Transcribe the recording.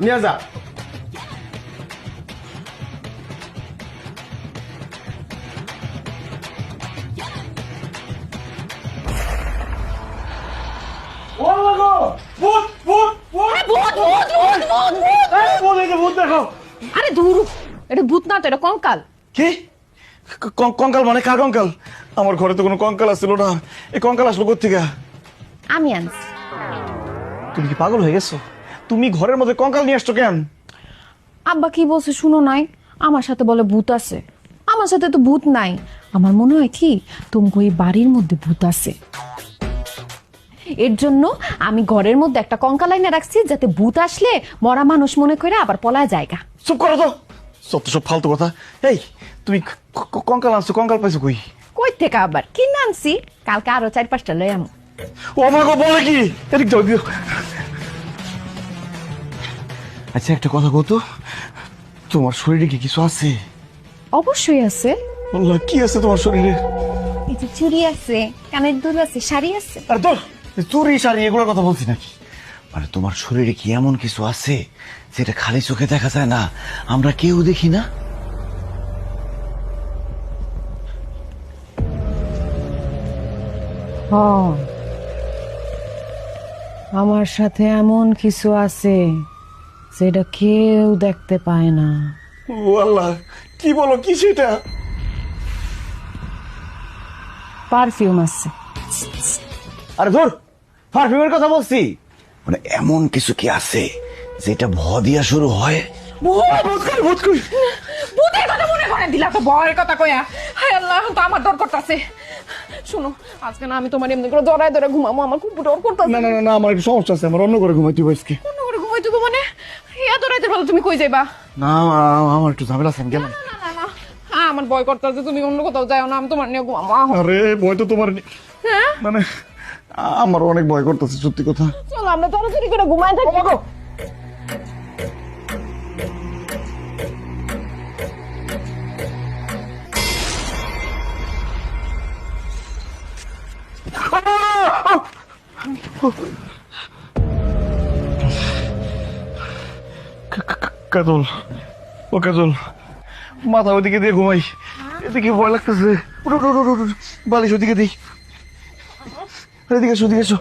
নিয়ে যা। ও মাগো, ভূত ভূত ভূত ভূত ভূত ভূত ভূত ভূত। এই ভূত, এই যে ভূত দেখো। আরে ধুর, এটা ভূত না তো, এটা কঙ্কাল। কি কঙ্কাল মানে কার কঙ্কাল? আমার ঘরে তো কোনো কঙ্কাল আসছিল না, এই কঙ্কাল আসলো কোত্থেকে? আমি আনছি। তুমি কি পাগল হয়ে গেছো? তুমি ঘরের মধ্যে কঙ্কাল নিয়ে আসছো কেন? আব্বা কি বলছে শুনো নাই? আমার সাথে বলে ভূত আছে, আমার সাথে তো ভূত নাই। আমার মনে হয় কি তুমি ওই বাড়ির মধ্যে ভূত আছে, এর জন্য আমি ঘরের মধ্যে একটা কঙ্কাল আইনা রাখছি, যাতে ভূত আসলে মরা মানুষ মনে করে আবার পলায় জায়গা। চুপ করো তো, সব ফালতু কথা। এই তুমি কঙ্কাল আনছো, কঙ্কাল পাইছো কই? কই থেকে আবার কি আনছি, কালকে আরো 4-5টা লই আমু। ও মাগো, বলে কি? এদিক যাও, দিও। আচ্ছা একটা কথা কত, তোমার শরীরে কি কিছু আছে? অবশ্যই আছে। আল্লাহ, কি আছে তোমার শরীরে? এই যে চুড়ি আছে, কানের দুল আছে, শাড়ি আছে। আর তোর চুরি শাড়ি এগুলোর কথা বলছি নাকি? মানে তোমার শরীরে কি এমন কিছু আছে যেটা খালি চোখে দেখা যায় না, আমরা কেউ দেখি না? আমার সাথে এমন কিছু আছে যেটা কেউ দেখতে পায় না। ও আল্লাহ, কি বলো, কি সেটা? পারফিউম আছে। আরে ধর, পারফিউমের কথা বলছি। মানে এমন কিছু কি আছে যেটা ভ দিয়া শুরু হয়? ভূতের কথা মনে করে দিলা তো, ভয়ের কথা কয়া। হায় আল্লাহ, তো আমার ডর করতেছে। শুনো, আজকে না আমি তোমার এমনি করে জড়ায় ধরে ঘুমাবো, আমার খুব ডর করতেছে। না না না, আমার একটু সমস্যা আছে, আমার অন্য করে ঘুমাইতে বসকে। অন্য করে ঘুমাইতে গো মানে? এত রাতের বেলা তুমি কই যাইবা? না, আমার একটু ঝামেলা আছে, আমি গেলাম। না না না, আমার ভয় করতেছে, তুমি অন্য কোথাও যাও না, আমি তোমার নিয়ে ঘুমাবো। আরে ভয় তো তোমার, হ্যাঁ মানে আমার অনেক ভয় করতেছে, সত্যি কথা। চলো আমরা তাড়াতাড়ি করে ঘুমায় থাকি। কাজল, ও কাজল, মাথা ওদিকে দিয়ে ঘুমাই, এদিকে ভয় লাগতেছে। বালিশ ওদিকে দিই, এদিকে এসো, এদিকে এসো।